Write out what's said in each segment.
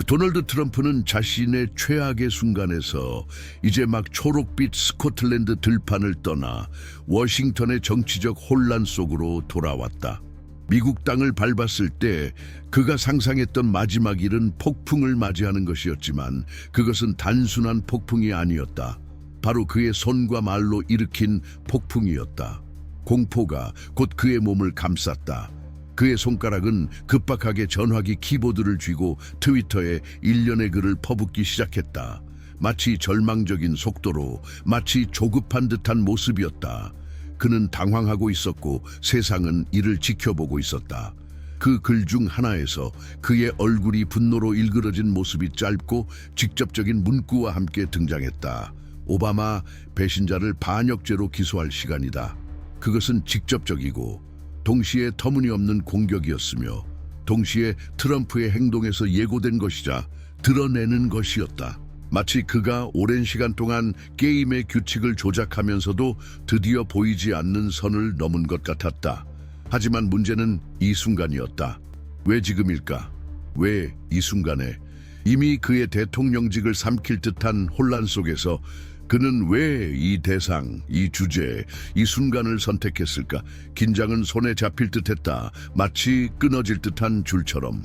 도널드 트럼프는 자신의 최악의 순간에서 이제 막 초록빛 스코틀랜드 들판을 떠나 워싱턴의 정치적 혼란 속으로 돌아왔다. 미국 땅을 밟았을 때 그가 상상했던 마지막 일은 폭풍을 맞이하는 것이었지만 그것은 단순한 폭풍이 아니었다. 바로 그의 손과 말로 일으킨 폭풍이었다. 공포가 곧 그의 몸을 감쌌다. 그의 손가락은 급박하게 전화기 키보드를 쥐고 트위터에 일련의 글을 퍼붓기 시작했다. 마치 절망적인 속도로, 마치 조급한 듯한 모습이었다. 그는 당황하고 있었고 세상은 이를 지켜보고 있었다. 그 글 중 하나에서 그의 얼굴이 분노로 일그러진 모습이 짧고 직접적인 문구와 함께 등장했다. 오바마 배신자를 반역죄로 기소할 시간이다. 그것은 직접적이고 동시에 터무니없는 공격이었으며 동시에 트럼프의 행동에서 예고된 것이자 드러내는 것이었다. 마치 그가 오랜 시간 동안 게임의 규칙을 조작하면서도 드디어 보이지 않는 선을 넘은 것 같았다. 하지만 문제는 이 순간이었다. 왜 지금일까? 왜 이 순간에? 이미 그의 대통령직을 삼킬 듯한 혼란 속에서 그는 왜 이 대상, 이 주제, 이 순간을 선택했을까? 긴장은 손에 잡힐 듯했다. 마치 끊어질 듯한 줄처럼.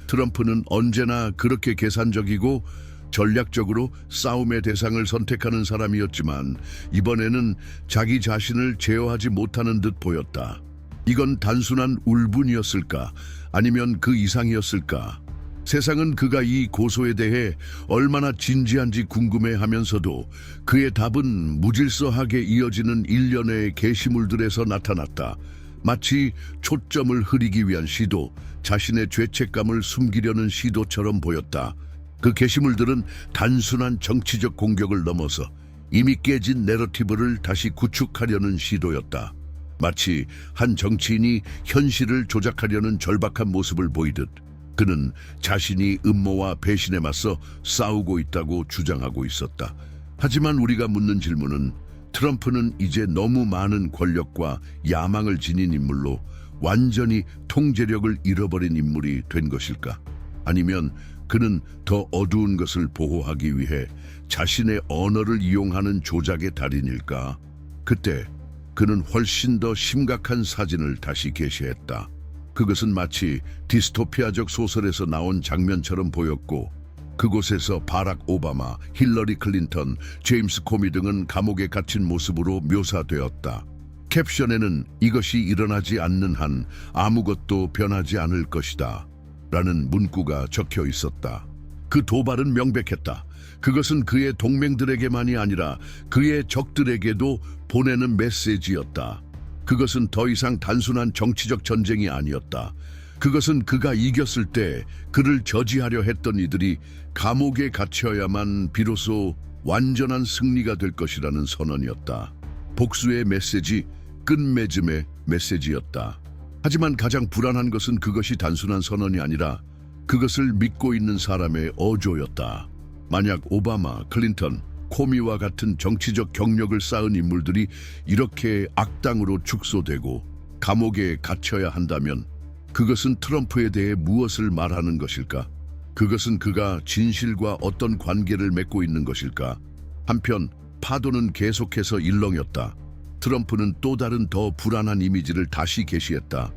트럼프는 언제나 그렇게 계산적이고 전략적으로 싸움의 대상을 선택하는 사람이었지만 이번에는 자기 자신을 제어하지 못하는 듯 보였다. 이건 단순한 울분이었을까? 아니면 그 이상이었을까? 세상은 그가 이 고소에 대해 얼마나 진지한지 궁금해하면서도 그의 답은 무질서하게 이어지는 일련의 게시물들에서 나타났다. 마치 초점을 흐리기 위한 시도, 자신의 죄책감을 숨기려는 시도처럼 보였다. 그 게시물들은 단순한 정치적 공격을 넘어서 이미 깨진 내러티브를 다시 구축하려는 시도였다. 마치 한 정치인이 현실을 조작하려는 절박한 모습을 보이듯 그는 자신이 음모와 배신에 맞서 싸우고 있다고 주장하고 있었다. 하지만 우리가 묻는 질문은 트럼프는 이제 너무 많은 권력과 야망을 지닌 인물로 완전히 통제력을 잃어버린 인물이 된 것일까? 아니면 그는 더 어두운 것을 보호하기 위해 자신의 언어를 이용하는 조작의 달인일까? 그때 그는 훨씬 더 심각한 사진을 다시 게시했다. 그것은 마치 디스토피아적 소설에서 나온 장면처럼 보였고 그곳에서 바락 오바마, 힐러리 클린턴, 제임스 코미 등은 감옥에 갇힌 모습으로 묘사되었다. 캡션에는 이것이 일어나지 않는 한 아무것도 변하지 않을 것이다 라는 문구가 적혀 있었다. 그 도발은 명백했다. 그것은 그의 동맹들에게만이 아니라 그의 적들에게도 보내는 메시지였다. 그것은 더 이상 단순한 정치적 전쟁이 아니었다. 그것은 그가 이겼을 때 그를 저지하려 했던 이들이 감옥에 갇혀야만 비로소 완전한 승리가 될 것이라는 선언이었다. 복수의 메시지, 끝맺음의 메시지였다. 하지만 가장 불안한 것은 그것이 단순한 선언이 아니라 그것을 믿고 있는 사람의 어조였다. 만약 오바마, 클린턴, 코미와 같은 정치적 경력을 쌓은 인물들이 이렇게 악당으로 축소되고 감옥에 갇혀야 한다면 그것은 트럼프에 대해 무엇을 말하는 것일까? 그것은 그가 진실과 어떤 관계를 맺고 있는 것일까? 한편 파도는 계속해서 일렁였다. 트럼프는 또 다른 더 불안한 이미지를 다시 게시했다.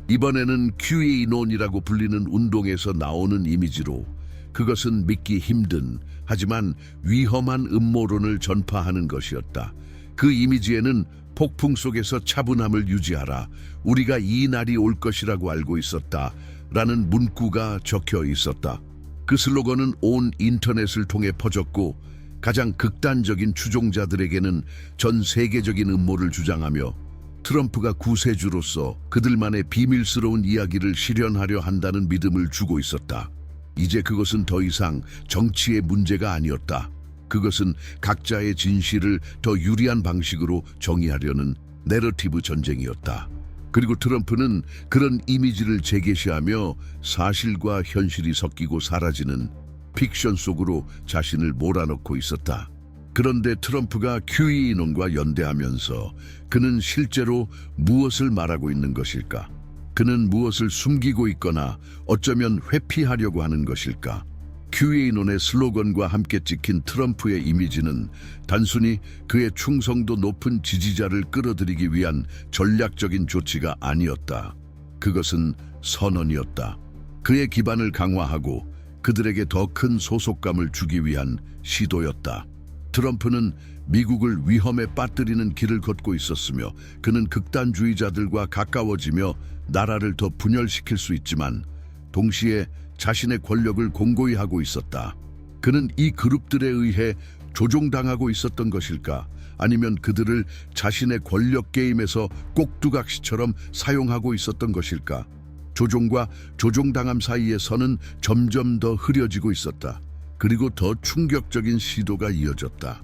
이번에는 QA논이라고 불리는 운동에서 나오는 이미지로 그것은 믿기 힘든 하지만 위험한 음모론을 전파하는 것이었다. 그 이미지에는 폭풍 속에서 차분함을 유지하라. 우리가 이 날이 올 것이라고 알고 있었다. 라는 문구가 적혀 있었다. 그 슬로건은 온 인터넷을 통해 퍼졌고 가장 극단적인 추종자들에게는 전 세계적인 음모를 주장하며 트럼프가 구세주로서 그들만의 비밀스러운 이야기를 실현하려 한다는 믿음을 주고 있었다. 이제 그것은 더 이상 정치의 문제가 아니었다. 그것은 각자의 진실을 더 유리한 방식으로 정의하려는 내러티브 전쟁이었다. 그리고 트럼프는 그런 이미지를 재게시하며 사실과 현실이 섞이고 사라지는 픽션 속으로 자신을 몰아넣고 있었다. 그런데 트럼프가 QA논과 연대하면서 그는 실제로 무엇을 말하고 있는 것일까? 그는 무엇을 숨기고 있거나 어쩌면 회피하려고 하는 것일까? QA논의 슬로건과 함께 찍힌 트럼프의 이미지는 단순히 그의 충성도 높은 지지자를 끌어들이기 위한 전략적인 조치가 아니었다. 그것은 선언이었다. 그의 기반을 강화하고 그들에게 더 큰 소속감을 주기 위한 시도였다. 트럼프는 미국을 위험에 빠뜨리는 길을 걷고 있었으며 그는 극단주의자들과 가까워지며 나라를 더 분열시킬 수 있지만 동시에 자신의 권력을 공고히 하고 있었다. 그는 이 그룹들에 의해 조종당하고 있었던 것일까? 아니면 그들을 자신의 권력 게임에서 꼭두각시처럼 사용하고 있었던 것일까? 조종과 조종당함 사이의 선은 점점 더 흐려지고 있었다. 그리고 더 충격적인 시도가 이어졌다.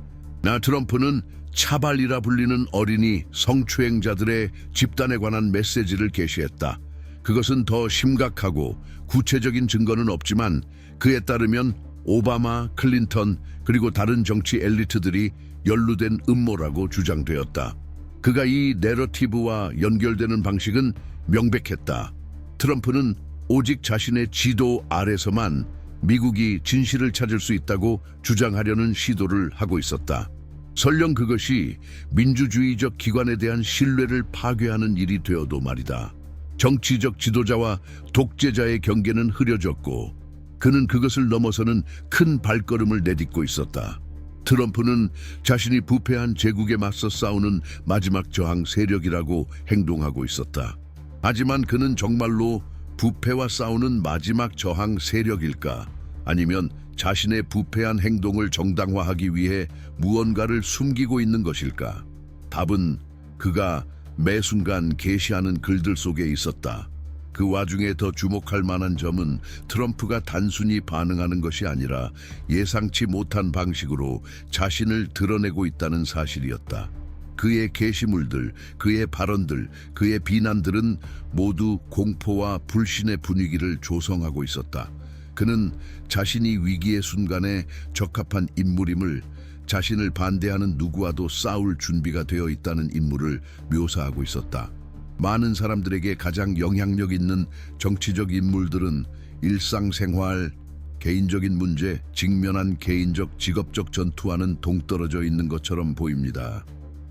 트럼프는 차발이라 불리는 어린이 성추행자들의 집단에 관한 메시지를 게시했다. 그것은 더 심각하고 구체적인 증거는 없지만 그에 따르면 오바마, 클린턴 그리고 다른 정치 엘리트들이 연루된 음모라고 주장되었다. 그가 이 내러티브와 연결되는 방식은 명백했다. 트럼프는 오직 자신의 지도 아래서만 미국이 진실을 찾을 수 있다고 주장하려는 시도를 하고 있었다. 설령 그것이 민주주의적 기관에 대한 신뢰를 파괴하는 일이 되어도 말이다. 정치적 지도자와 독재자의 경계는 흐려졌고 그는 그것을 넘어서는 큰 발걸음을 내딛고 있었다. 트럼프는 자신이 부패한 제국에 맞서 싸우는 마지막 저항 세력이라고 행동하고 있었다. 하지만 그는 정말로 부패와 싸우는 마지막 저항 세력일까? 아니면 자신의 부패한 행동을 정당화하기 위해 무언가를 숨기고 있는 것일까? 답은 그가 매 순간 게시하는 글들 속에 있었다. 그 와중에 더 주목할 만한 점은 트럼프가 단순히 반응하는 것이 아니라 예상치 못한 방식으로 자신을 드러내고 있다는 사실이었다. 그의 게시물들, 그의 발언들, 그의 비난들은 모두 공포와 불신의 분위기를 조성하고 있었다. 그는 자신이 위기의 순간에 적합한 인물임을, 자신을 반대하는 누구와도 싸울 준비가 되어 있다는 인물을 묘사하고 있었다. 많은 사람들에게 가장 영향력 있는 정치적 인물들은 일상생활, 개인적인 문제, 직면한 개인적, 직업적 전투와는 동떨어져 있는 것처럼 보입니다.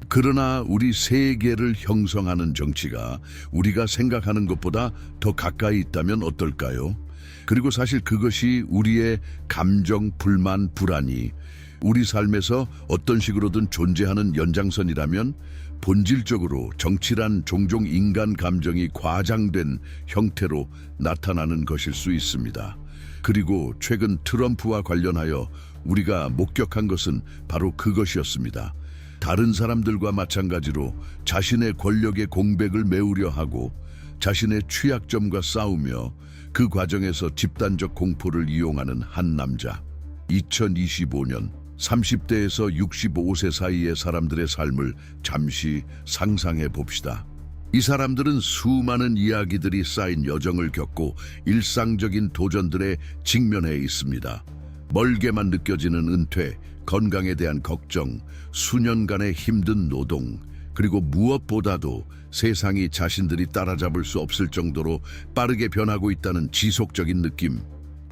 그러나 우리 세계를 형성하는 정치가 우리가 생각하는 것보다 더 가까이 있다면 어떨까요? 그리고 사실 그것이 우리의 감정, 불만, 불안이 우리 삶에서 어떤 식으로든 존재하는 연장선이라면 본질적으로 정치란 종종 인간 감정이 과장된 형태로 나타나는 것일 수 있습니다. 그리고 최근 트럼프와 관련하여 우리가 목격한 것은 바로 그것이었습니다. 다른 사람들과 마찬가지로 자신의 권력의 공백을 메우려 하고 자신의 취약점과 싸우며 그 과정에서 집단적 공포를 이용하는 한 남자. 2025년 30대에서 65세 사이의 사람들의 삶을 잠시 상상해 봅시다. 이 사람들은 수많은 이야기들이 쌓인 여정을 겪고 일상적인 도전들에 직면해 있습니다. 멀게만 느껴지는 은퇴, 건강에 대한 걱정, 수년간의 힘든 노동, 그리고 무엇보다도 세상이 자신들이 따라잡을 수 없을 정도로 빠르게 변하고 있다는 지속적인 느낌.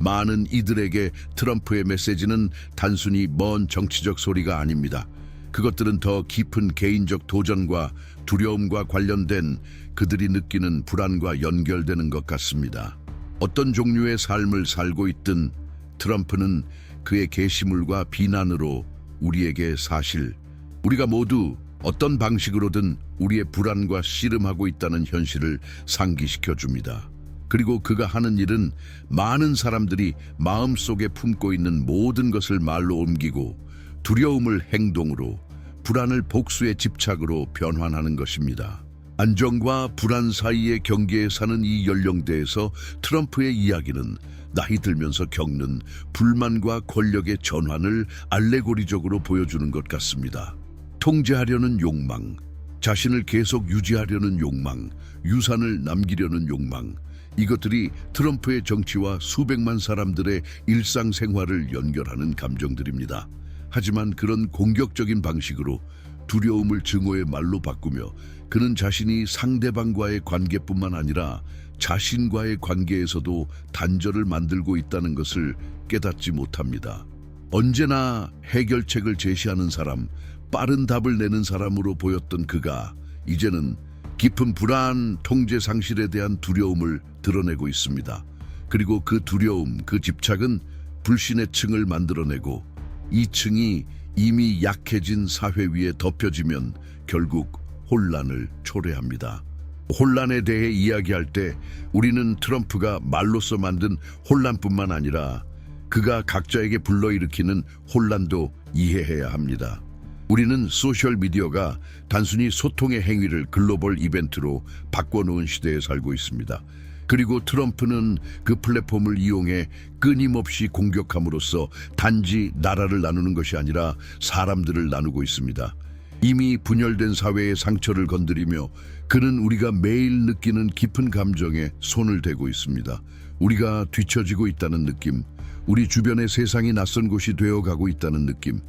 많은 이들에게 트럼프의 메시지는 단순히 먼 정치적 소리가 아닙니다. 그것들은 더 깊은 개인적 도전과 두려움과 관련된 그들이 느끼는 불안과 연결되는 것 같습니다. 어떤 종류의 삶을 살고 있든 트럼프는 그의 게시물과 비난으로 우리에게 사실, 우리가 모두 어떤 방식으로든 우리의 불안과 씨름하고 있다는 현실을 상기시켜 줍니다. 그리고 그가 하는 일은 많은 사람들이 마음속에 품고 있는 모든 것을 말로 옮기고 두려움을 행동으로, 불안을 복수의 집착으로 변환하는 것입니다. 안정과 불안 사이의 경계에 사는 이 연령대에서 트럼프의 이야기는 나이 들면서 겪는 불만과 권력의 전환을 알레고리적으로 보여주는 것 같습니다. 통제하려는 욕망, 자신을 계속 유지하려는 욕망, 유산을 남기려는 욕망, 이것들이 트럼프의 정치와 수백만 사람들의 일상생활을 연결하는 감정들입니다. 하지만 그런 공격적인 방식으로 두려움을 증오의 말로 바꾸며 그는 자신이 상대방과의 관계뿐만 아니라 자신과의 관계에서도 단절을 만들고 있다는 것을 깨닫지 못합니다. 언제나 해결책을 제시하는 사람, 빠른 답을 내는 사람으로 보였던 그가 이제는 깊은 불안, 통제 상실에 대한 두려움을 드러내고 있습니다. 그리고 그 두려움, 그 집착은 불신의 층을 만들어내고 이 층이 이미 약해진 사회 위에 덮여지면 결국 혼란을 초래합니다. 혼란에 대해 이야기할 때 우리는 트럼프가 말로써 만든 혼란뿐만 아니라 그가 각자에게 불러일으키는 혼란도 이해해야 합니다. 우리는 소셜미디어가 단순히 소통의 행위를 글로벌 이벤트로 바꿔놓은 시대에 살고 있습니다. 그리고 트럼프는 그 플랫폼을 이용해 끊임없이 공격함으로써 단지 나라를 나누는 것이 아니라 사람들을 나누고 있습니다. 이미 분열된 사회의 상처를 건드리며 그는 우리가 매일 느끼는 깊은 감정에 손을 대고 있습니다. 우리가 뒤처지고 있다는 느낌, 우리 주변의 세상이 낯선 곳이 되어가고 있다는 느낌,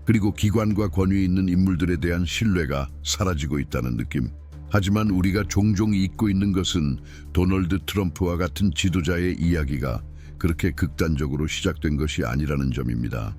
그리고 기관과 권위 있는 인물들에 대한 신뢰가 사라지고 있다는 느낌. 하지만 우리가 종종 잊고 있는 것은 도널드 트럼프와 같은 지도자의 이야기가 그렇게 극단적으로 시작된 것이 아니라는 점입니다.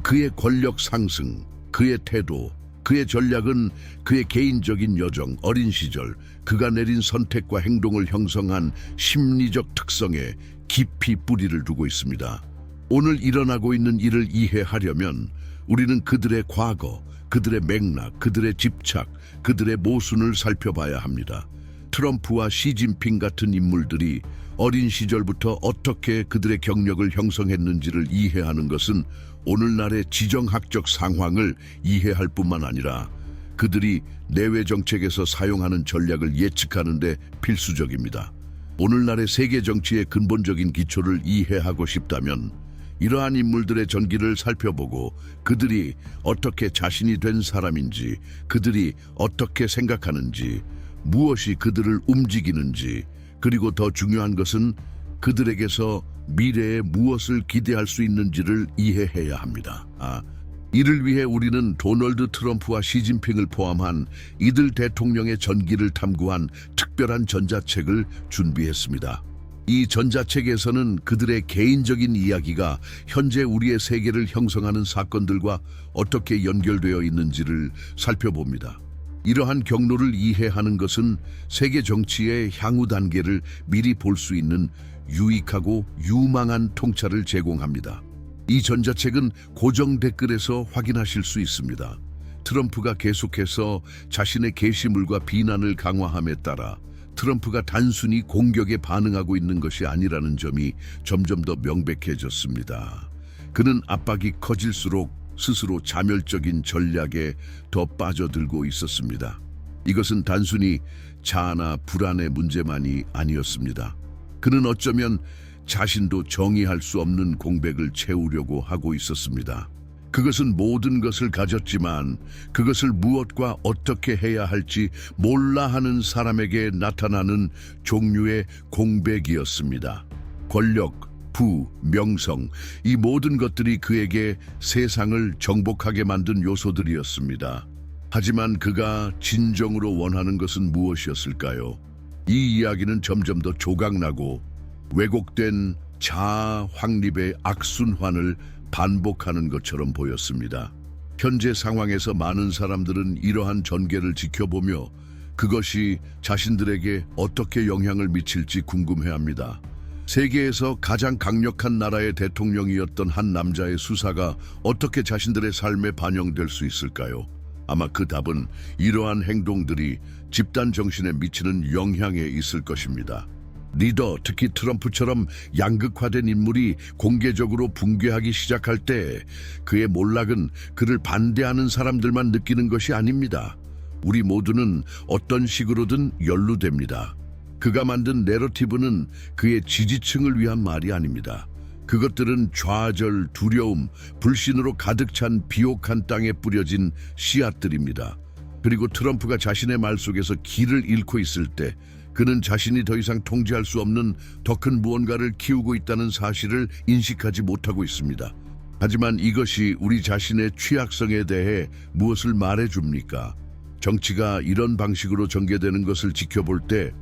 그의 권력 상승, 그의 태도, 그의 전략은 그의 개인적인 여정, 어린 시절, 그가 내린 선택과 행동을 형성한 심리적 특성에 깊이 뿌리를 두고 있습니다. 오늘 일어나고 있는 일을 이해하려면 우리는 그들의 과거, 그들의 맥락, 그들의 집착, 그들의 모순을 살펴봐야 합니다. 트럼프와 시진핑 같은 인물들이 어린 시절부터 어떻게 그들의 경력을 형성했는지를 이해하는 것은 오늘날의 지정학적 상황을 이해할 뿐만 아니라 그들이 내외 정책에서 사용하는 전략을 예측하는 데 필수적입니다. 오늘날의 세계 정치의 근본적인 기초를 이해하고 싶다면 이러한 인물들의 전기를 살펴보고 그들이 어떻게 자신이 된 사람인지, 그들이 어떻게 생각하는지, 무엇이 그들을 움직이는지, 그리고 더 중요한 것은 그들에게서 미래에 무엇을 기대할 수 있는지를 이해해야 합니다. 이를 위해 우리는 도널드 트럼프와 시진핑을 포함한 이들 대통령의 전기를 탐구한 특별한 전자책을 준비했습니다. 이 전자책에서는 그들의 개인적인 이야기가 현재 우리의 세계를 형성하는 사건들과 어떻게 연결되어 있는지를 살펴봅니다. 이러한 경로를 이해하는 것은 세계 정치의 향후 단계를 미리 볼 수 있는 유익하고 유망한 통찰을 제공합니다. 이 전자책은 고정 댓글에서 확인하실 수 있습니다. 트럼프가 계속해서 자신의 게시물과 비난을 강화함에 따라 트럼프가 단순히 공격에 반응하고 있는 것이 아니라는 점이 점점 더 명백해졌습니다. 그는 압박이 커질수록 스스로 자멸적인 전략에 더 빠져들고 있었습니다. 이것은 단순히 자아나 불안의 문제만이 아니었습니다. 그는 어쩌면 자신도 정의할 수 없는 공백을 채우려고 하고 있었습니다. 그것은 모든 것을 가졌지만 그것을 무엇과 어떻게 해야 할지 몰라 하는 사람에게 나타나는 종류의 공백이었습니다. 권력, 부, 명성, 이 모든 것들이 그에게 세상을 정복하게 만든 요소들이었습니다. 하지만 그가 진정으로 원하는 것은 무엇이었을까요? 이 이야기는 점점 더 조각나고 왜곡된 자아 확립의 악순환을 반복하는 것처럼 보였습니다. 현재 상황에서 많은 사람들은 이러한 전개를 지켜보며 그것이 자신들에게 어떻게 영향을 미칠지 궁금해합니다. 세계에서 가장 강력한 나라의 대통령이었던 한 남자의 수사가 어떻게 자신들의 삶에 반영될 수 있을까요? 아마 그 답은 이러한 행동들이 집단 정신에 미치는 영향에 있을 것입니다. 리더, 특히 트럼프처럼 양극화된 인물이 공개적으로 붕괴하기 시작할 때 그의 몰락은 그를 반대하는 사람들만 느끼는 것이 아닙니다. 우리 모두는 어떤 식으로든 연루됩니다. 그가 만든 내러티브는 그의 지지층을 위한 말이 아닙니다. 그것들은 좌절, 두려움, 불신으로 가득 찬 비옥한 땅에 뿌려진 씨앗들입니다. 그리고 트럼프가 자신의 말 속에서 길을 잃고 있을 때 그는 자신이 더 이상 통제할 수 없는 더 큰 무언가를 키우고 있다는 사실을 인식하지 못하고 있습니다. 하지만 이것이 우리 자신의 취약성에 대해 무엇을 말해줍니까? 정치가 이런 방식으로 전개되는 것을 지켜볼 때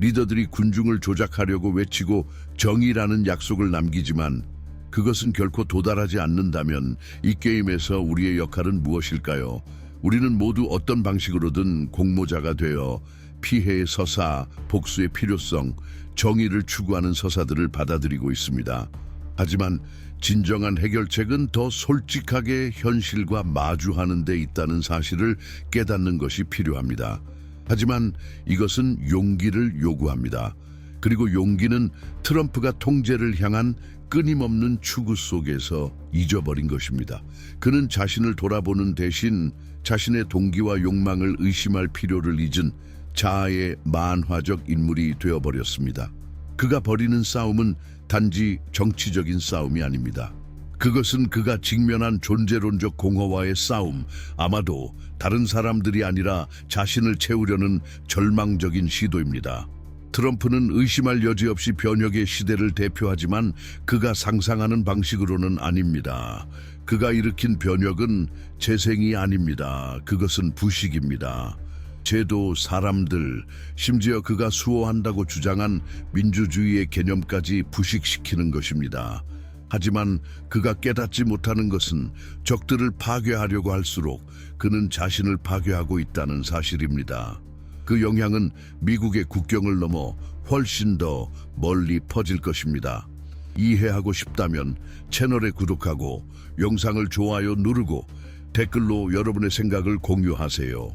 리더들이 군중을 조작하려고 외치고 정의라는 약속을 남기지만 그것은 결코 도달하지 않는다면 이 게임에서 우리의 역할은 무엇일까요? 우리는 모두 어떤 방식으로든 공모자가 되어 피해의 서사, 복수의 필요성, 정의를 추구하는 서사들을 받아들이고 있습니다. 하지만 진정한 해결책은 더 솔직하게 현실과 마주하는 데 있다는 사실을 깨닫는 것이 필요합니다. 하지만 이것은 용기를 요구합니다. 그리고 용기는 트럼프가 통제를 향한 끊임없는 추구 속에서 잊어버린 것입니다. 그는 자신을 돌아보는 대신 자신의 동기와 욕망을 의심할 필요를 잊은 자아의 만화적 인물이 되어버렸습니다. 그가 벌이는 싸움은 단지 정치적인 싸움이 아닙니다. 그것은 그가 직면한 존재론적 공허와의 싸움, 아마도 다른 사람들이 아니라 자신을 채우려는 절망적인 시도입니다. 트럼프는 의심할 여지 없이 변혁의 시대를 대표하지만 그가 상상하는 방식으로는 아닙니다. 그가 일으킨 변혁은 재생이 아닙니다. 그것은 부식입니다. 제도, 사람들, 심지어 그가 수호한다고 주장한 민주주의의 개념까지 부식시키는 것입니다. 하지만 그가 깨닫지 못하는 것은 적들을 파괴하려고 할수록 그는 자신을 파괴하고 있다는 사실입니다. 그 영향은 미국의 국경을 넘어 훨씬 더 멀리 퍼질 것입니다. 이해하고 싶다면 채널에 구독하고 영상을 좋아요 누르고 댓글로 여러분의 생각을 공유하세요.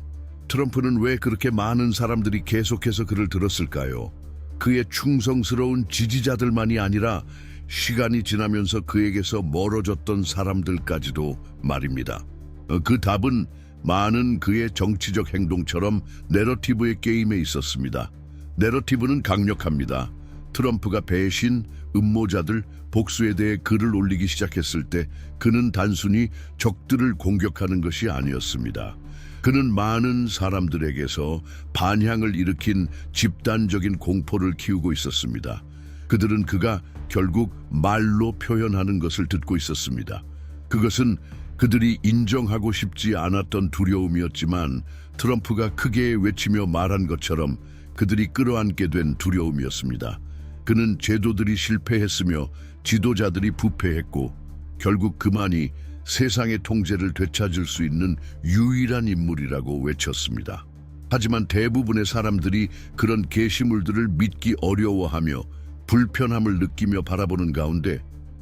트럼프는 왜 그렇게 많은 사람들이 계속해서 그를 들었을까요? 그의 충성스러운 지지자들만이 아니라 시간이 지나면서 그에게서 멀어졌던 사람들까지도 말입니다. 그 답은 많은 그의 정치적 행동처럼 내러티브의 게임에 있었습니다. 내러티브는 강력합니다. 트럼프가 배신, 음모자들, 복수에 대해 글을 올리기 시작했을 때 그는 단순히 적들을 공격하는 것이 아니었습니다. 그는 많은 사람들에게서 반향을 일으킨 집단적인 공포를 키우고 있었습니다. 그들은 그가 결국 말로 표현하는 것을 듣고 있었습니다. 그것은 그들이 인정하고 싶지 않았던 두려움이었지만 트럼프가 크게 외치며 말한 것처럼 그들이 끌어안게 된 두려움이었습니다. 그는 제도들이 실패했으며 지도자들이 부패했고 결국 그만이 세상의 통제를 되찾을 수 있는 유일한 인물이라고 외쳤습니다. 하지만 대부분의 사람들이 그런 게시물들을 믿기 어려워하며 불편함을 느끼며 바라보는 가운데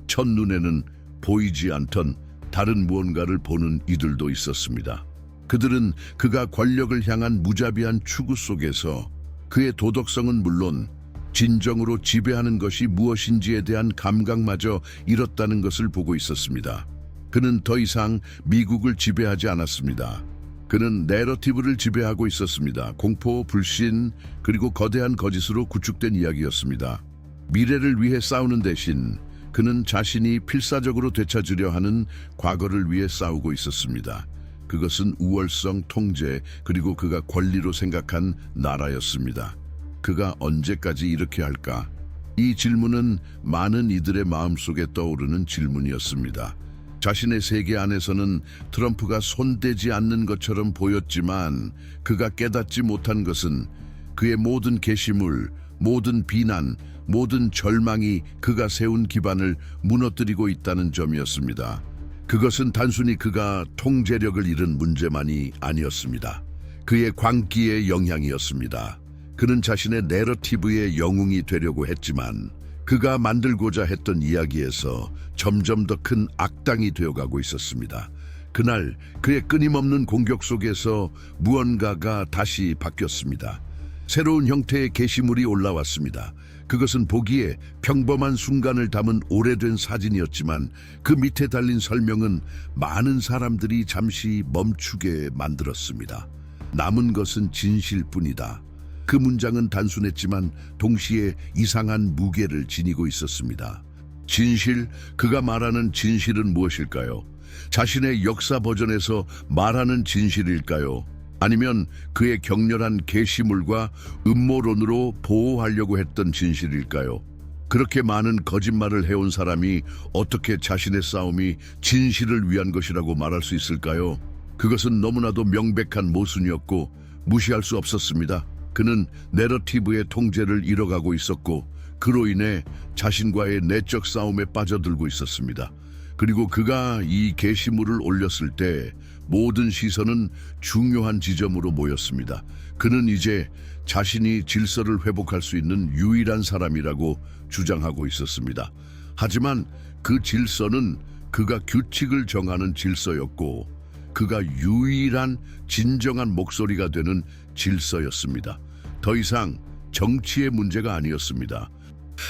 첫눈에는 보이지 않던 다른 무언가를 보는 이들도 있었습니다. 그들은 그가 권력을 향한 무자비한 추구 속에서 그의 도덕성은 물론 진정으로 지배하는 것이 무엇인지에 대한 감각마저 잃었다는 것을 보고 있었습니다. 그는 더 이상 미국을 지배하지 않았습니다. 그는 내러티브를 지배하고 있었습니다. 공포, 불신, 그리고 거대한 거짓으로 구축된 이야기였습니다. 미래를 위해 싸우는 대신 그는 자신이 필사적으로 되찾으려 하는 과거를 위해 싸우고 있었습니다. 그것은 우월성, 통제, 그리고 그가 권리로 생각한 나라였습니다. 그가 언제까지 이렇게 할까? 이 질문은 많은 이들의 마음속에 떠오르는 질문이었습니다. 자신의 세계 안에서는 트럼프가 손대지 않는 것처럼 보였지만 그가 깨닫지 못한 것은 그의 모든 게시물, 모든 비난, 모든 절망이 그가 세운 기반을 무너뜨리고 있다는 점이었습니다. 그것은 단순히 그가 통제력을 잃은 문제만이 아니었습니다. 그의 광기의 영향이었습니다. 그는 자신의 내러티브의 영웅이 되려고 했지만 그가 만들고자 했던 이야기에서 점점 더 큰 악당이 되어가고 있었습니다. 그날 그의 끊임없는 공격 속에서 무언가가 다시 바뀌었습니다. 새로운 형태의 게시물이 올라왔습니다. 그것은 보기에 평범한 순간을 담은 오래된 사진이었지만 그 밑에 달린 설명은 많은 사람들이 잠시 멈추게 만들었습니다. 남은 것은 진실뿐이다. 그 문장은 단순했지만 동시에 이상한 무게를 지니고 있었습니다. 진실, 그가 말하는 진실은 무엇일까요? 자신의 역사 버전에서 말하는 진실일까요? 아니면 그의 격렬한 게시물과 음모론으로 보호하려고 했던 진실일까요? 그렇게 많은 거짓말을 해온 사람이 어떻게 자신의 싸움이 진실을 위한 것이라고 말할 수 있을까요? 그것은 너무나도 명백한 모순이었고 무시할 수 없었습니다. 그는 내러티브의 통제를 잃어가고 있었고 그로 인해 자신과의 내적 싸움에 빠져들고 있었습니다. 그리고 그가 이 게시물을 올렸을 때 모든 시선은 중요한 지점으로 모였습니다. 그는 이제 자신이 질서를 회복할 수 있는 유일한 사람이라고 주장하고 있었습니다. 하지만 그 질서는 그가 규칙을 정하는 질서였고 그가 유일한 진정한 목소리가 되는 질서였습니다. 더 이상 정치의 문제가 아니었습니다.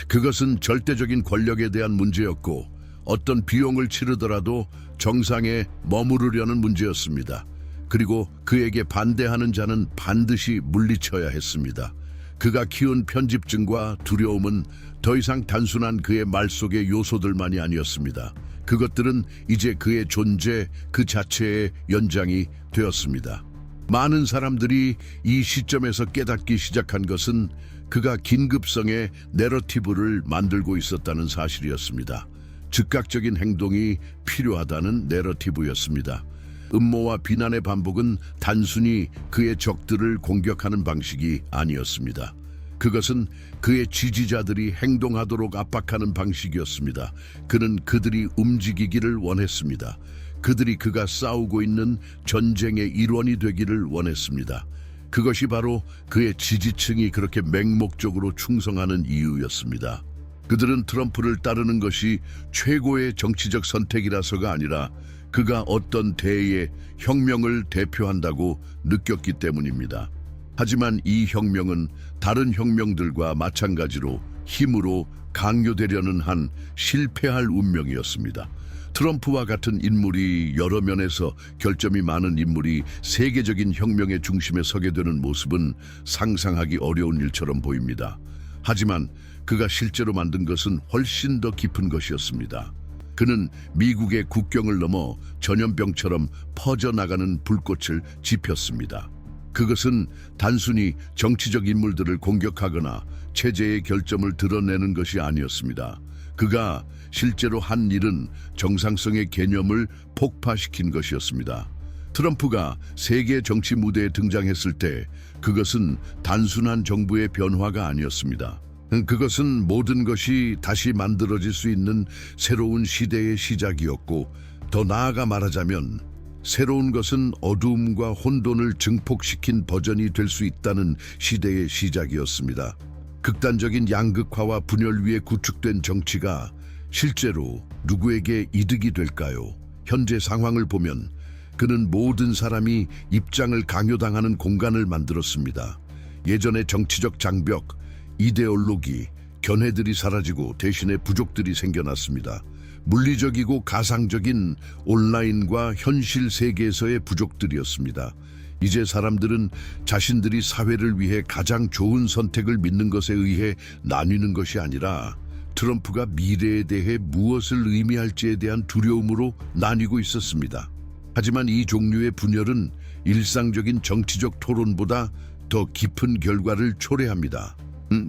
그것은 절대적인 권력에 대한 문제였고 어떤 비용을 치르더라도 정상에 머무르려는 문제였습니다. 그리고 그에게 반대하는 자는 반드시 물리쳐야 했습니다. 그가 키운 편집증과 두려움은 더 이상 단순한 그의 말 속의 요소들만이 아니었습니다. 그것들은 이제 그의 존재 그 자체의 연장이 되었습니다. 많은 사람들이 이 시점에서 깨닫기 시작한 것은 그가 긴급성의 내러티브를 만들고 있었다는 사실이었습니다. 즉각적인 행동이 필요하다는 내러티브였습니다. 음모와 비난의 반복은 단순히 그의 적들을 공격하는 방식이 아니었습니다. 그것은 그의 지지자들이 행동하도록 압박하는 방식이었습니다. 그는 그들이 움직이기를 원했습니다. 그들이 그가 싸우고 있는 전쟁의 일원이 되기를 원했습니다. 그것이 바로 그의 지지층이 그렇게 맹목적으로 충성하는 이유였습니다. 그들은 트럼프를 따르는 것이 최고의 정치적 선택이라서가 아니라 그가 어떤 대의 혁명을 대표한다고 느꼈기 때문입니다. 하지만 이 혁명은 다른 혁명들과 마찬가지로 힘으로 강요되려는 한 실패할 운명이었습니다. 트럼프와 같은 인물이 여러 면에서 결점이 많은 인물이 세계적인 혁명의 중심에 서게 되는 모습은 상상하기 어려운 일처럼 보입니다. 하지만 그가 실제로 만든 것은 훨씬 더 깊은 것이었습니다. 그는 미국의 국경을 넘어 전염병처럼 퍼져나가는 불꽃을 지폈습니다. 그것은 단순히 정치적 인물들을 공격하거나 체제의 결점을 드러내는 것이 아니었습니다. 그가 실제로 한 일은 정상성의 개념을 폭파시킨 것이었습니다. 트럼프가 세계 정치 무대에 등장했을 때 그것은 단순한 정부의 변화가 아니었습니다. 그것은 모든 것이 다시 만들어질 수 있는 새로운 시대의 시작이었고, 더 나아가 말하자면 새로운 것은 어두움과 혼돈을 증폭시킨 버전이 될 수 있다는 시대의 시작이었습니다. 극단적인 양극화와 분열 위에 구축된 정치가 실제로 누구에게 이득이 될까요? 현재 상황을 보면 그는 모든 사람이 입장을 강요당하는 공간을 만들었습니다. 예전의 정치적 장벽, 이데올로기, 견해들이 사라지고 대신에 부족들이 생겨났습니다. 물리적이고 가상적인 온라인과 현실 세계에서의 부족들이었습니다. 이제 사람들은 자신들이 사회를 위해 가장 좋은 선택을 믿는 것에 의해 나뉘는 것이 아니라 트럼프가 미래에 대해 무엇을 의미할지에 대한 두려움으로 나뉘고 있었습니다. 하지만 이 종류의 분열은 일상적인 정치적 토론보다 더 깊은 결과를 초래합니다.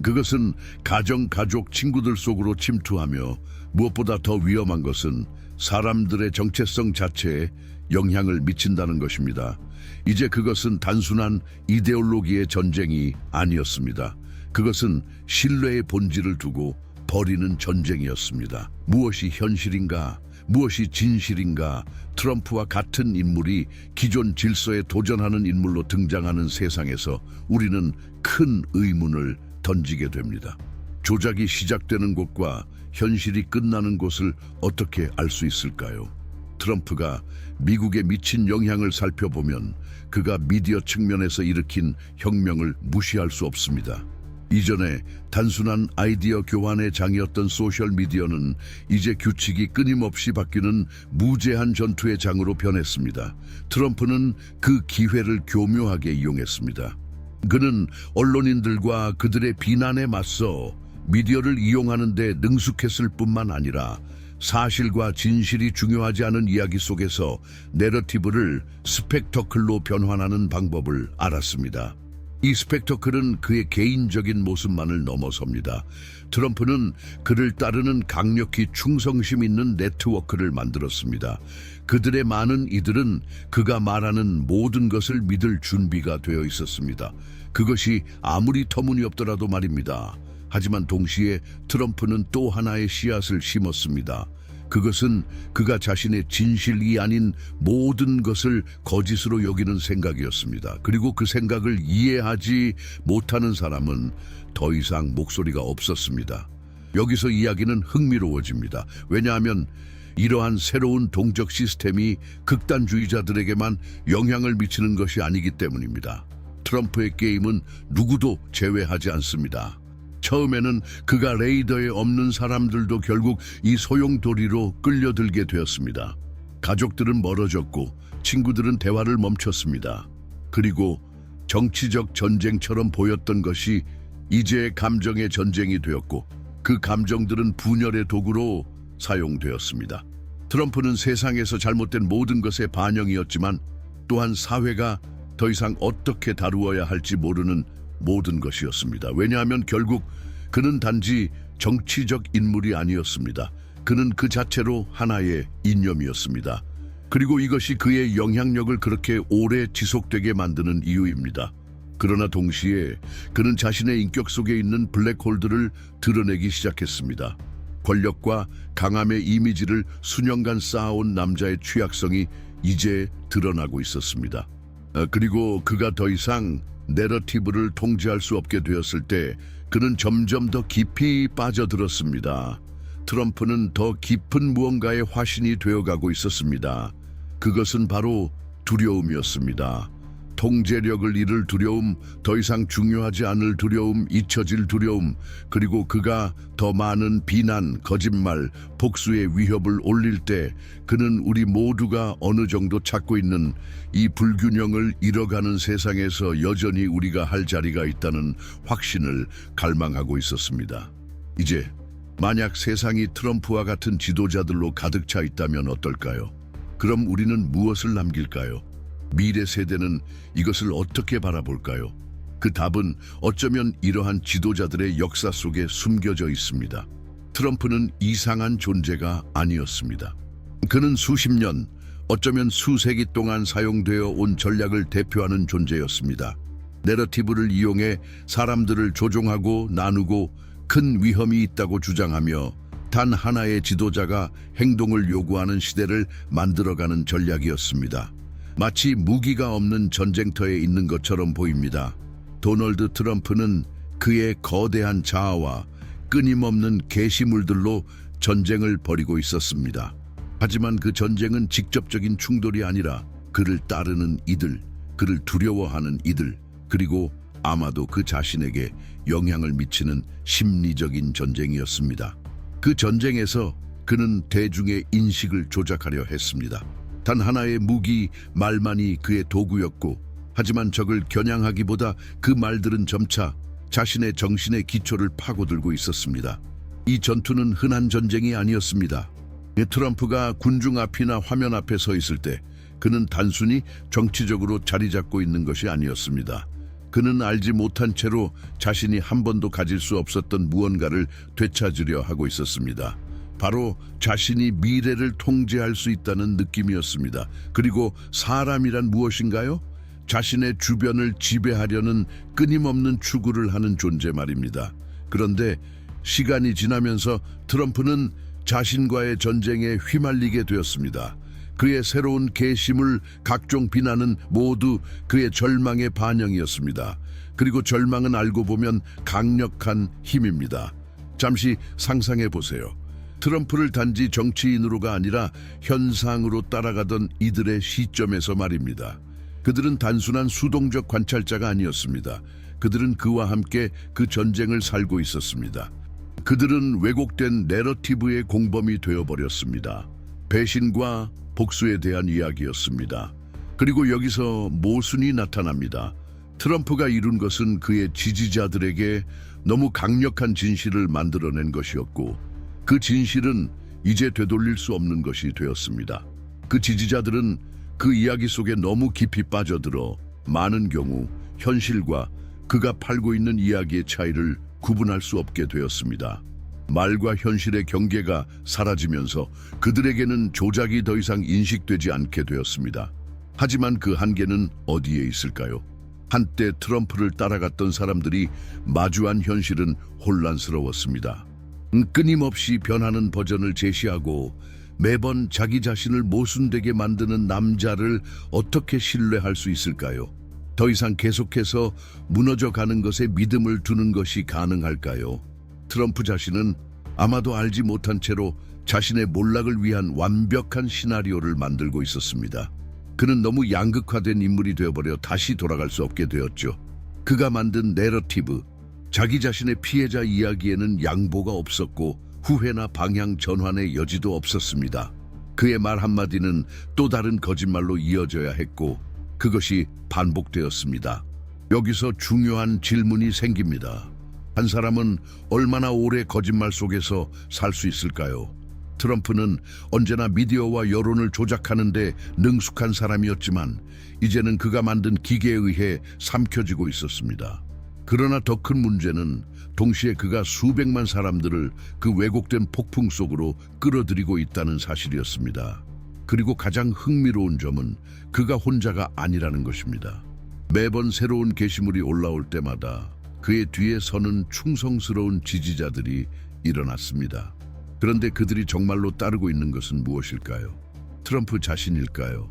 그것은 가정, 가족, 친구들 속으로 침투하며 무엇보다 더 위험한 것은 사람들의 정체성 자체에 영향을 미친다는 것입니다. 이제 그것은 단순한 이데올로기의 전쟁이 아니었습니다. 그것은 신뢰의 본질을 두고 벌이는 전쟁이었습니다. 무엇이 현실인가? 무엇이 진실인가? 트럼프와 같은 인물이 기존 질서에 도전하는 인물로 등장하는 세상에서 우리는 큰 의문을 던지게 됩니다. 조작이 시작되는 곳과 현실이 끝나는 곳을 어떻게 알 수 있을까요? 트럼프가 미국에 미친 영향을 살펴보면 그가 미디어 측면에서 일으킨 혁명을 무시할 수 없습니다. 이전에 단순한 아이디어 교환의 장이었던 소셜미디어는 이제 규칙이 끊임없이 바뀌는 무제한 전투의 장으로 변했습니다. 트럼프는 그 기회를 교묘하게 이용했습니다. 그는 언론인들과 그들의 비난에 맞서 미디어를 이용하는 데 능숙했을 뿐만 아니라 사실과 진실이 중요하지 않은 이야기 속에서 내러티브를 스펙터클로 변환하는 방법을 알았습니다. 이 스펙터클은 그의 개인적인 모습만을 넘어섭니다. 트럼프는 그를 따르는 강력히 충성심 있는 네트워크를 만들었습니다. 그들의 많은 이들은 그가 말하는 모든 것을 믿을 준비가 되어 있었습니다. 그것이 아무리 터무니없더라도 말입니다. 하지만 동시에 트럼프는 또 하나의 씨앗을 심었습니다. 그것은 그가 자신의 진실이 아닌 모든 것을 거짓으로 여기는 생각이었습니다. 그리고 그 생각을 이해하지 못하는 사람은 더 이상 목소리가 없었습니다. 여기서 이야기는 흥미로워집니다. 왜냐하면 이러한 새로운 동적 시스템이 극단주의자들에게만 영향을 미치는 것이 아니기 때문입니다. 트럼프의 게임은 누구도 제외하지 않습니다. 처음에는 그가 레이더에 없는 사람들도 결국 이 소용돌이로 끌려들게 되었습니다. 가족들은 멀어졌고 친구들은 대화를 멈췄습니다. 그리고 정치적 전쟁처럼 보였던 것이 이제 감정의 전쟁이 되었고 그 감정들은 분열의 도구로 사용되었습니다. 트럼프는 세상에서 잘못된 모든 것의 반영이었지만 또한 사회가 더 이상 어떻게 다루어야 할지 모르는 모든 것이었습니다. 왜냐하면 결국 그는 단지 정치적 인물이 아니었습니다. 그는 그 자체로 하나의 이념이었습니다. 그리고 이것이 그의 영향력을 그렇게 오래 지속되게 만드는 이유입니다. 그러나 동시에 그는 자신의 인격 속에 있는 블랙홀들을 드러내기 시작했습니다. 권력과 강함의 이미지를 수년간 쌓아온 남자의 취약성이 이제 드러나고 있었습니다. 그리고 그가 더 이상 내러티브를 통제할 수 없게 되었을 때 그는 점점 더 깊이 빠져들었습니다. 트럼프는 더 깊은 무언가의 화신이 되어가고 있었습니다. 그것은 바로 두려움이었습니다. 통제력을 잃을 두려움, 더 이상 중요하지 않을 두려움, 잊혀질 두려움, 그리고 그가 더 많은 비난, 거짓말, 복수의 위협을 올릴 때 그는 우리 모두가 어느 정도 찾고 있는 이 불균형을 잃어가는 세상에서 여전히 우리가 할 자리가 있다는 확신을 갈망하고 있었습니다. 이제 만약 세상이 트럼프와 같은 지도자들로 가득 차 있다면 어떨까요? 그럼 우리는 무엇을 남길까요? 미래 세대는 이것을 어떻게 바라볼까요? 그 답은 어쩌면 이러한 지도자들의 역사 속에 숨겨져 있습니다. 트럼프는 이상한 존재가 아니었습니다. 그는 수십 년, 어쩌면 수세기 동안 사용되어 온 전략을 대표하는 존재였습니다. 내러티브를 이용해 사람들을 조종하고 나누고 큰 위험이 있다고 주장하며 단 하나의 지도자가 행동을 요구하는 시대를 만들어가는 전략이었습니다. 마치 무기가 없는 전쟁터에 있는 것처럼 보입니다. 도널드 트럼프는 그의 거대한 자아와 끊임없는 게시물들로 전쟁을 벌이고 있었습니다. 하지만 그 전쟁은 직접적인 충돌이 아니라 그를 따르는 이들, 그를 두려워하는 이들, 그리고 아마도 그 자신에게 영향을 미치는 심리적인 전쟁이었습니다. 그 전쟁에서 그는 대중의 인식을 조작하려 했습니다. 단 하나의 무기, 말만이 그의 도구였고, 하지만 적을 겨냥하기보다 그 말들은 점차 자신의 정신의 기초를 파고들고 있었습니다. 이 전투는 흔한 전쟁이 아니었습니다. 트럼프가 군중 앞이나 화면 앞에 서 있을 때 그는 단순히 정치적으로 자리 잡고 있는 것이 아니었습니다. 그는 알지 못한 채로 자신이 한 번도 가질 수 없었던 무언가를 되찾으려 하고 있었습니다. 바로 자신이 미래를 통제할 수 있다는 느낌이었습니다. 그리고 사람이란 무엇인가요? 자신의 주변을 지배하려는 끊임없는 추구를 하는 존재 말입니다. 그런데 시간이 지나면서 트럼프는 자신과의 전쟁에 휘말리게 되었습니다. 그의 새로운 계시물, 각종 비난은 모두 그의 절망의 반영이었습니다. 그리고 절망은 알고 보면 강력한 힘입니다. 잠시 상상해 보세요. 트럼프를 단지 정치인으로가 아니라 현상으로 따라가던 이들의 시점에서 말입니다. 그들은 단순한 수동적 관찰자가 아니었습니다. 그들은 그와 함께 그 전쟁을 살고 있었습니다. 그들은 왜곡된 내러티브의 공범이 되어버렸습니다. 배신과 복수에 대한 이야기였습니다. 그리고 여기서 모순이 나타납니다. 트럼프가 이룬 것은 그의 지지자들에게 너무 강력한 진실을 만들어낸 것이었고, 그 진실은 이제 되돌릴 수 없는 것이 되었습니다. 그 지지자들은 그 이야기 속에 너무 깊이 빠져들어 많은 경우 현실과 그가 팔고 있는 이야기의 차이를 구분할 수 없게 되었습니다. 말과 현실의 경계가 사라지면서 그들에게는 조작이 더 이상 인식되지 않게 되었습니다. 하지만 그 한계는 어디에 있을까요? 한때 트럼프를 따라갔던 사람들이 마주한 현실은 혼란스러웠습니다. 끊임없이 변하는 버전을 제시하고 매번 자기 자신을 모순되게 만드는 남자를 어떻게 신뢰할 수 있을까요? 더 이상 계속해서 무너져 가는 것에 믿음을 두는 것이 가능할까요? 트럼프 자신은 아마도 알지 못한 채로 자신의 몰락을 위한 완벽한 시나리오를 만들고 있었습니다. 그는 너무 양극화된 인물이 되어버려 다시 돌아갈 수 없게 되었죠. 그가 만든 내러티브, 자기 자신의 피해자 이야기에는 양보가 없었고 후회나 방향 전환의 여지도 없었습니다. 그의 말 한마디는 또 다른 거짓말로 이어져야 했고 그것이 반복되었습니다. 여기서 중요한 질문이 생깁니다. 한 사람은 얼마나 오래 거짓말 속에서 살 수 있을까요? 트럼프는 언제나 미디어와 여론을 조작하는 데 능숙한 사람이었지만 이제는 그가 만든 기계에 의해 삼켜지고 있었습니다. 그러나 더 큰 문제는 동시에 그가 수백만 사람들을 그 왜곡된 폭풍 속으로 끌어들이고 있다는 사실이었습니다. 그리고 가장 흥미로운 점은 그가 혼자가 아니라는 것입니다. 매번 새로운 게시물이 올라올 때마다 그의 뒤에 서는 충성스러운 지지자들이 일어났습니다. 그런데 그들이 정말로 따르고 있는 것은 무엇일까요? 트럼프 자신일까요?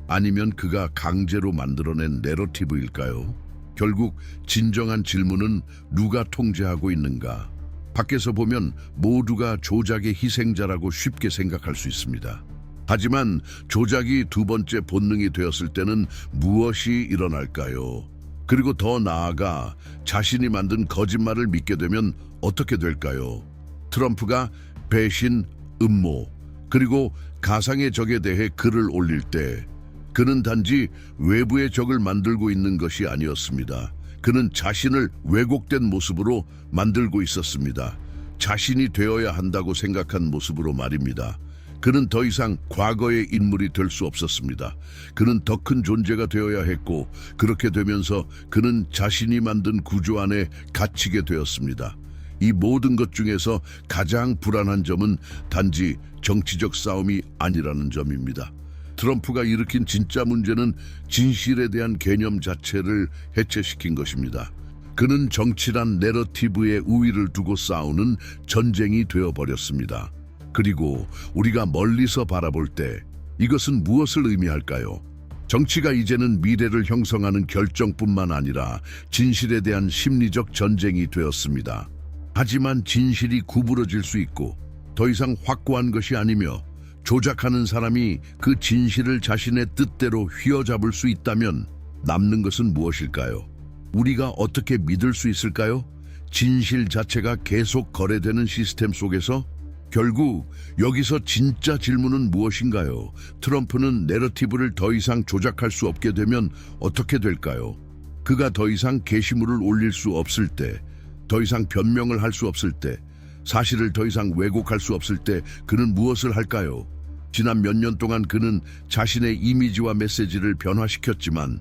아니면 그가 강제로 만들어낸 내러티브일까요? 결국 진정한 질문은 누가 통제하고 있는가? 밖에서 보면 모두가 조작의 희생자라고 쉽게 생각할 수 있습니다. 하지만 조작이 두 번째 본능이 되었을 때는 무엇이 일어날까요? 그리고 더 나아가 자신이 만든 거짓말을 믿게 되면 어떻게 될까요? 트럼프가 배신, 음모, 그리고 가상의 적에 대해 글을 올릴 때 그는 단지 외부의 적을 만들고 있는 것이 아니었습니다. 그는 자신을 왜곡된 모습으로 만들고 있었습니다. 자신이 되어야 한다고 생각한 모습으로 말입니다. 그는 더 이상 과거의 인물이 될 수 없었습니다. 그는 더 큰 존재가 되어야 했고 그렇게 되면서 그는 자신이 만든 구조 안에 갇히게 되었습니다. 이 모든 것 중에서 가장 불안한 점은 단지 정치적 싸움이 아니라는 점입니다. 트럼프가 일으킨 진짜 문제는 진실에 대한 개념 자체를 해체시킨 것입니다. 그는 정치란 내러티브의 우위를 두고 싸우는 전쟁이 되어버렸습니다. 그리고 우리가 멀리서 바라볼 때 이것은 무엇을 의미할까요? 정치가 이제는 미래를 형성하는 결정뿐만 아니라 진실에 대한 심리적 전쟁이 되었습니다. 하지만 진실이 구부러질 수 있고 더 이상 확고한 것이 아니며 조작하는 사람이 그 진실을 자신의 뜻대로 휘어잡을 수 있다면 남는 것은 무엇일까요? 우리가 어떻게 믿을 수 있을까요? 진실 자체가 계속 거래되는 시스템 속에서 결국 여기서 진짜 질문은 무엇인가요? 트럼프는 내러티브를 더 이상 조작할 수 없게 되면 어떻게 될까요? 그가 더 이상 게시물을 올릴 수 없을 때, 더 이상 변명을 할 수 없을 때, 사실을 더 이상 왜곡할 수 없을 때 그는 무엇을 할까요? 지난 몇 년 동안 그는 자신의 이미지와 메시지를 변화시켰지만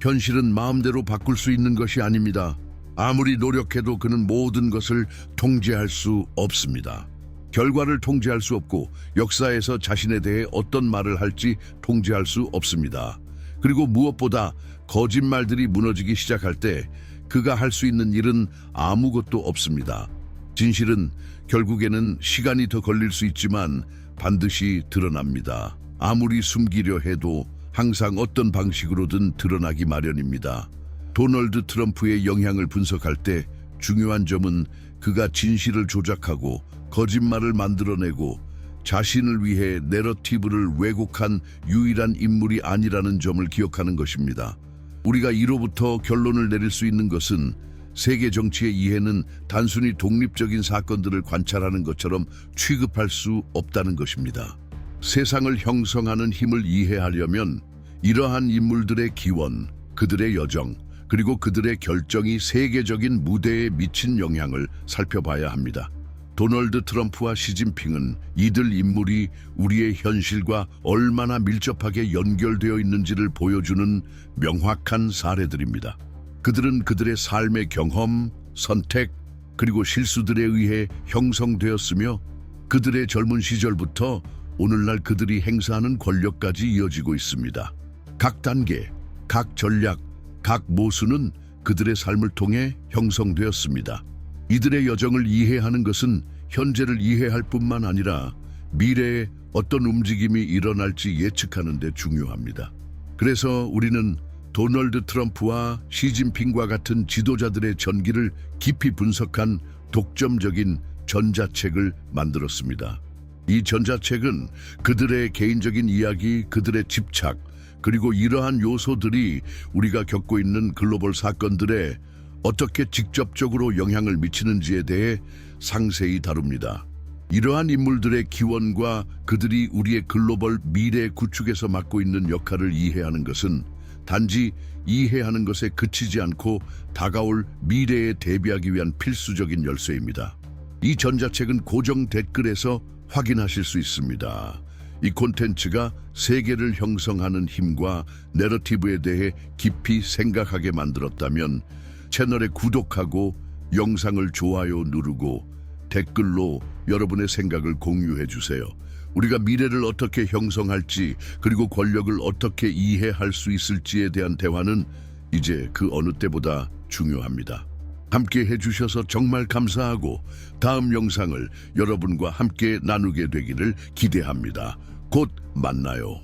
현실은 마음대로 바꿀 수 있는 것이 아닙니다. 아무리 노력해도 그는 모든 것을 통제할 수 없습니다. 결과를 통제할 수 없고 역사에서 자신에 대해 어떤 말을 할지 통제할 수 없습니다. 그리고 무엇보다 거짓말들이 무너지기 시작할 때 그가 할 수 있는 일은 아무것도 없습니다. 진실은 결국에는 시간이 더 걸릴 수 있지만 반드시 드러납니다. 아무리 숨기려 해도 항상 어떤 방식으로든 드러나기 마련입니다. 도널드 트럼프의 영향을 분석할 때 중요한 점은 그가 진실을 조작하고 거짓말을 만들어내고 자신을 위해 내러티브를 왜곡한 유일한 인물이 아니라는 점을 기억하는 것입니다. 우리가 이로부터 결론을 내릴 수 있는 것은 세계 정치의 이해는 단순히 독립적인 사건들을 관찰하는 것처럼 취급할 수 없다는 것입니다. 세상을 형성하는 힘을 이해하려면 이러한 인물들의 기원, 그들의 여정, 그리고 그들의 결정이 세계적인 무대에 미친 영향을 살펴봐야 합니다. 도널드 트럼프와 시진핑은 이들 인물이 우리의 현실과 얼마나 밀접하게 연결되어 있는지를 보여주는 명확한 사례들입니다. 그들은 그들의 삶의 경험, 선택, 그리고 실수들에 의해 형성되었으며 그들의 젊은 시절부터 오늘날 그들이 행사하는 권력까지 이어지고 있습니다. 각 단계, 각 전략, 각 모순은 그들의 삶을 통해 형성되었습니다. 이들의 여정을 이해하는 것은 현재를 이해할 뿐만 아니라 미래에 어떤 움직임이 일어날지 예측하는 데 중요합니다. 그래서 우리는 도널드 트럼프와 시진핑과 같은 지도자들의 전기를 깊이 분석한 독점적인 전자책을 만들었습니다. 이 전자책은 그들의 개인적인 이야기, 그들의 집착, 그리고 이러한 요소들이 우리가 겪고 있는 글로벌 사건들에 어떻게 직접적으로 영향을 미치는지에 대해 상세히 다룹니다. 이러한 인물들의 기원과 그들이 우리의 글로벌 미래 구축에서 맡고 있는 역할을 이해하는 것은 단지 이해하는 것에 그치지 않고 다가올 미래에 대비하기 위한 필수적인 열쇠입니다. 이 전자책은 고정 댓글에서 확인하실 수 있습니다. 이 콘텐츠가 세계를 형성하는 힘과 내러티브에 대해 깊이 생각하게 만들었다면 채널에 구독하고 영상을 좋아요 누르고 댓글로 여러분의 생각을 공유해 주세요. 우리가 미래를 어떻게 형성할지 그리고 권력을 어떻게 이해할 수 있을지에 대한 대화는 이제 그 어느 때보다 중요합니다. 함께 해주셔서 정말 감사하고 다음 영상을 여러분과 함께 나누게 되기를 기대합니다. 곧 만나요.